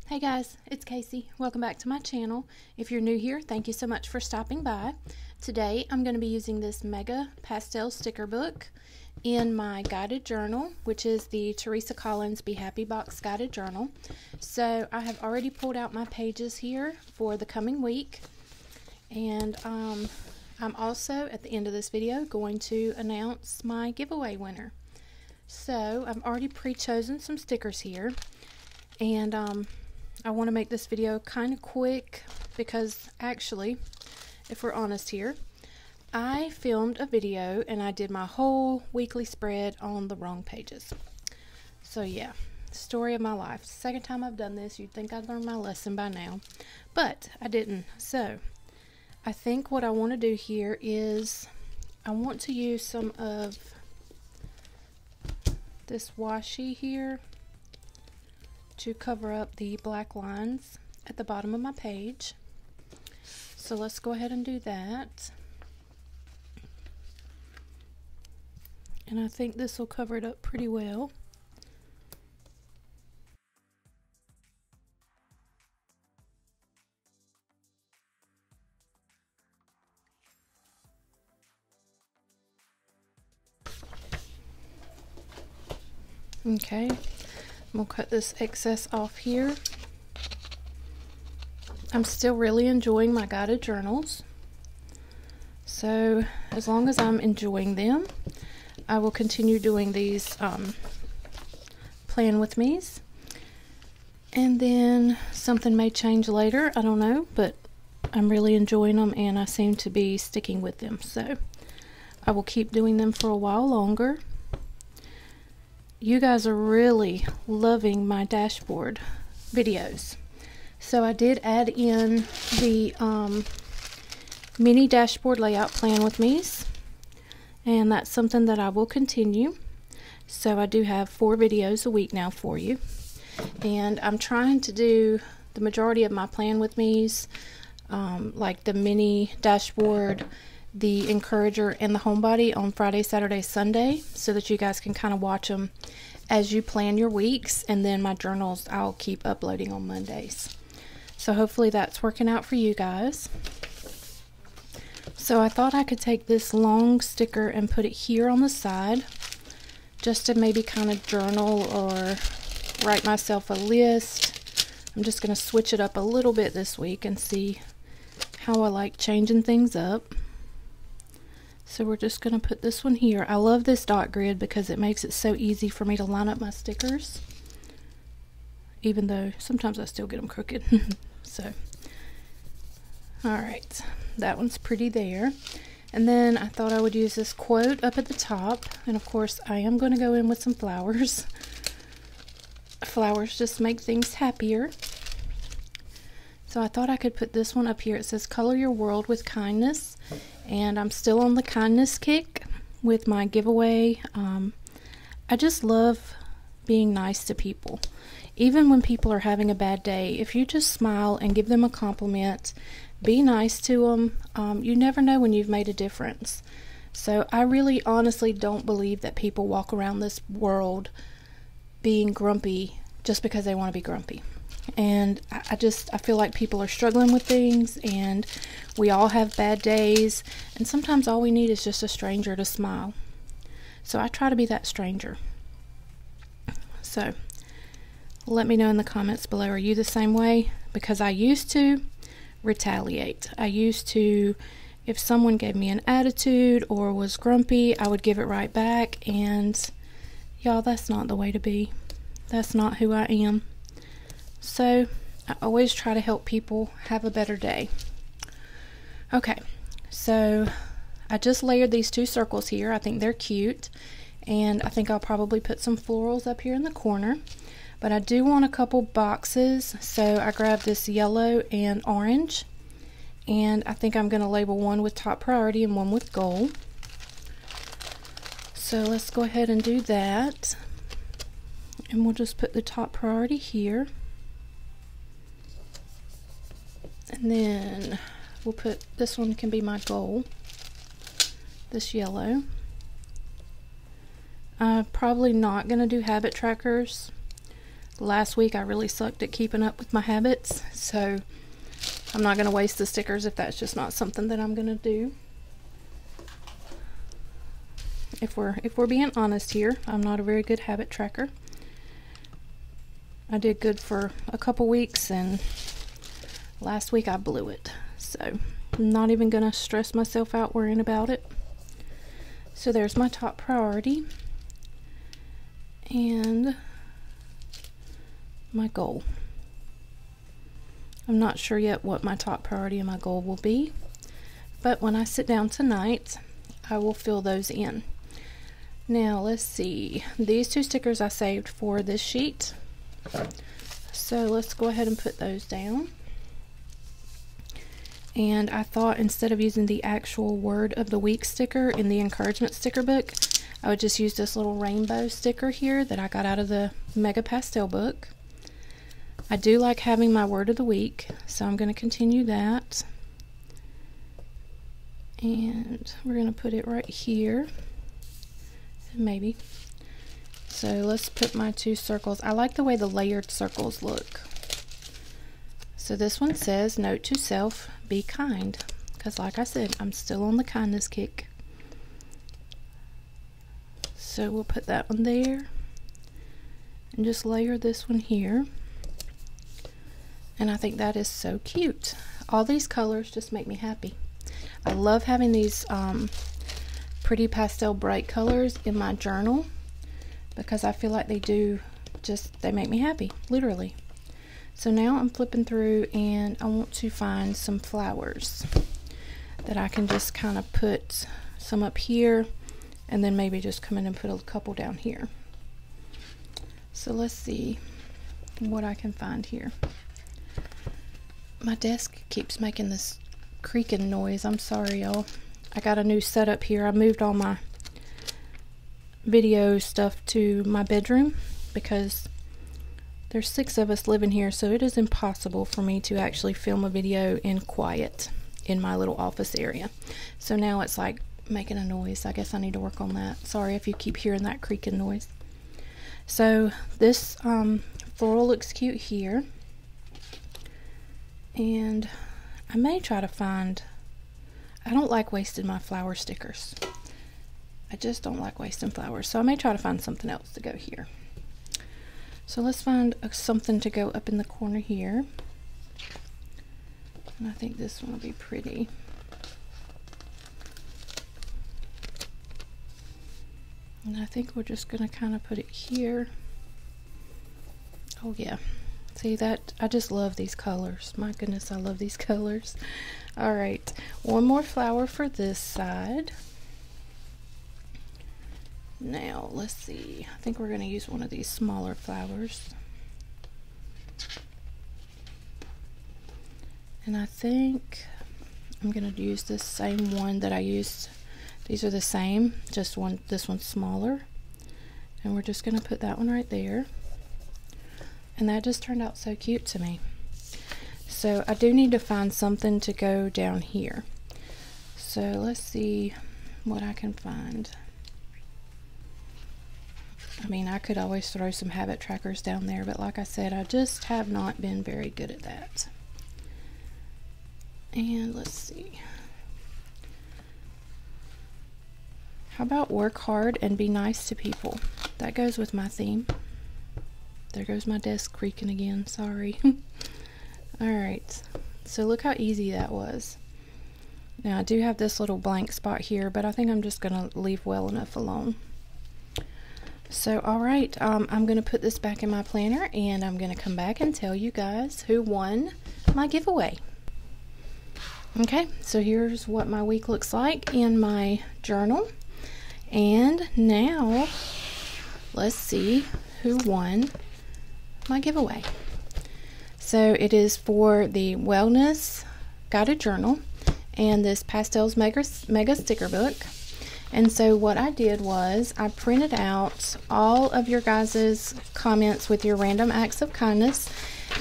Hey guys, it's Casey. Welcome back to my channel. If you're new here, thank you so much for stopping by. Today I'm going to be using this mega pastel sticker book in my guided journal, which is the Teresa Collins Be Happy Box guided journal. So I have already pulled out my pages here for the coming week, and I'm also at the end of this video going to announce my giveaway winner. So I've already pre-chosen some stickers here, and I want to make this video kind of quick because actually, if we're honest here, I filmed a video and I did my whole weekly spread on the wrong pages. So yeah, story of my life. Second time I've done this. You'd think I'd learned my lesson by now, but I didn't. So I think what I want to do here is I want to use some of this washi here to cover up the black lines at the bottom of my page. So let's go ahead and do that. And I think this will cover it up pretty well. Okay. I'm going to cut this excess off here. I'm still really enjoying my guided journals. So as long as I'm enjoying them, I will continue doing these plan with me's. And then something may change later, I don't know, but I'm really enjoying them and I seem to be sticking with them. So I will keep doing them for a while longer. You guys are really loving my dashboard videos. So I did add in the mini dashboard layout plan with me's, and that's something that I will continue. So I do have 4 videos a week now for you, and I'm trying to do the majority of my plan with me's, like the mini dashboard, the encourager, and the homebody on Friday, Saturday, Sunday, so that you guys can kind of watch them as you plan your weeks. And then my journals I'll keep uploading on Mondays. So hopefully that's working out for you guys. So I thought I could take this long sticker and put it here on the side, just to maybe kind of journal or write myself a list. I'm just going to switch it up a little bit this week and see how I like changing things up. So we're just going to put this one here. I love this dot grid because it makes it so easy for me to line up my stickers, even though sometimes I still get them crooked. So, alright, that one's pretty there. And then I thought I would use this quote up at the top, and of course I am going to go in with some flowers. Flowers just make things happier. So I thought I could put this one up here. It says color your world with kindness, and I'm still on the kindness kick with my giveaway. I just love being nice to people. Even when people are having a bad day, if you just smile and give them a compliment, be nice to them, you never know when you've made a difference. So I really honestly don't believe that people walk around this world being grumpy just because they want to be grumpy. And I feel like people are struggling with things, and we all have bad days, and sometimes all we need is just a stranger to smile. So I try to be that stranger. So let me know in the comments below, are you the same way? Because I used to retaliate. I used to, if someone gave me an attitude or was grumpy, I would give it right back, and y'all, that's not the way to be. That's not who I am. So I always try to help people have a better day. Okay, so I just layered these 2 circles here. I think they're cute, and I think I'll probably put some florals up here in the corner. But I do want a couple boxes, so I grabbed this yellow and orange, and I think I'm going to label one with top priority and one with gold. So let's go ahead and do that, and we'll just put the top priority here. And then we'll put, this one can be my goal, this yellow. I'm probably not going to do habit trackers. last week I really sucked at keeping up with my habits, so I'm not going to waste the stickers if that's just not something that I'm going to do. If we're being honest here, I'm not a very good habit tracker. I did good for a couple weeks, and last week I blew it. So I'm not even going to stress myself out worrying about it. So there's my top priority and my goal. I'm not sure yet what my top priority and my goal will be, but when I sit down tonight, I will fill those in. Now let's see, these two stickers I saved for this sheet, so let's go ahead and put those down. And I thought instead of using the actual word of the week sticker in the encouragement sticker book, I would just use this little rainbow sticker here that I got out of the Mega Pastel book. I do like having my word of the week, so I'm going to continue that. And we're going to put it right here. Maybe. So let's put my two circles. I like the way the layered circles look. So this one says, note to self, be kind. Because like I said, I'm still on the kindness kick. So we'll put that one there. And just layer this one here. And I think that is so cute. All these colors just make me happy. I love having these pretty pastel bright colors in my journal because I feel like they make me happy, literally. So now I'm flipping through and I want to find some flowers that I can just kind of put some up here and then maybe just come in and put a couple down here. So let's see what I can find here. My desk keeps making this creaking noise. I'm sorry, y'all. I got a new setup here. I moved all my video stuff to my bedroom because there's 6 of us living here, so it is impossible for me to actually film a video in quiet in my little office area. So now it's like making a noise. I guess I need to work on that. Sorry if you keep hearing that creaking noise. So this floral looks cute here. And I may try to find, I don't like wasting my flower stickers. I just don't like wasting flowers. So I may try to find something else to go here. So let's find something to go up in the corner here. And I think this one will be pretty. And I think we're just going to kind of put it here. Oh yeah. See that? I just love these colors. My goodness, I love these colors. Alright, one more flower for this side. Now, let's see. I think we're going to use one of these smaller flowers. And I think I'm going to use this same one that I used. These are the same, just this one's smaller. And we're just going to put that one right there. And that just turned out so cute to me. So I do need to find something to go down here. So let's see what I can find. I mean, I could always throw some habit trackers down there, but like I said, I just have not been very good at that. And let's see. How about work hard and be nice to people? That goes with my theme. There goes my desk creaking again, sorry. Alright, so look how easy that was. Now I do have this little blank spot here, but I think I'm just going to leave well enough alone. So alright, I'm going to put this back in my planner and I'm going to come back and tell you guys who won my giveaway. Okay, so here's what my week looks like in my journal. And now, let's see who won my giveaway. So it is for the Wellness Guided Journal and this Pastels Mega Sticker Book. And so what I did was I printed out all of your guys' comments with your random acts of kindness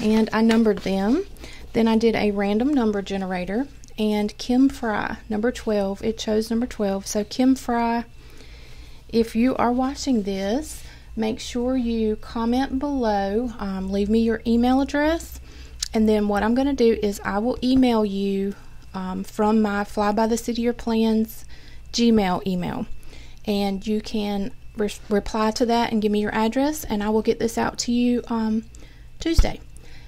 and I numbered them. Then I did a random number generator and Kim Fry, number 12, it chose number 12. So Kim Fry, if you are watching this, make sure you comment below, leave me your email address, and then what I'm going to do is I will email you from my Fly by the Seat of Your Plans Gmail email, and you can reply to that and give me your address, and I will get this out to you Tuesday.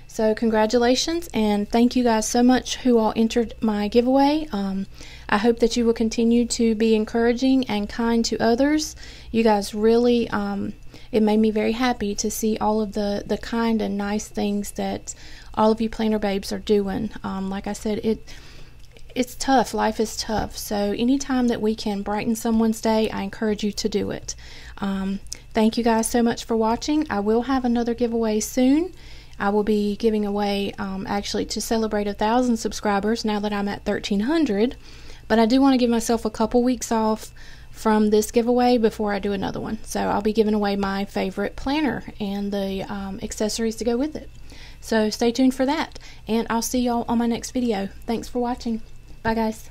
So congratulations, and thank you guys so much who all entered my giveaway. I hope that you will continue to be encouraging and kind to others. You guys really, it made me very happy to see all of the kind and nice things that all of you planner babes are doing. Like I said, it's tough. Life is tough. So anytime that we can brighten someone's day, I encourage you to do it. Thank you guys so much for watching. I will have another giveaway soon. I will be giving away, actually, to celebrate 1,000 subscribers now that I'm at 1,300. But I do want to give myself a couple weeks off from this giveaway before I do another one. So I'll be giving away my favorite planner and the accessories to go with it. So stay tuned for that. And I'll see y'all on my next video. Thanks for watching. Bye, guys.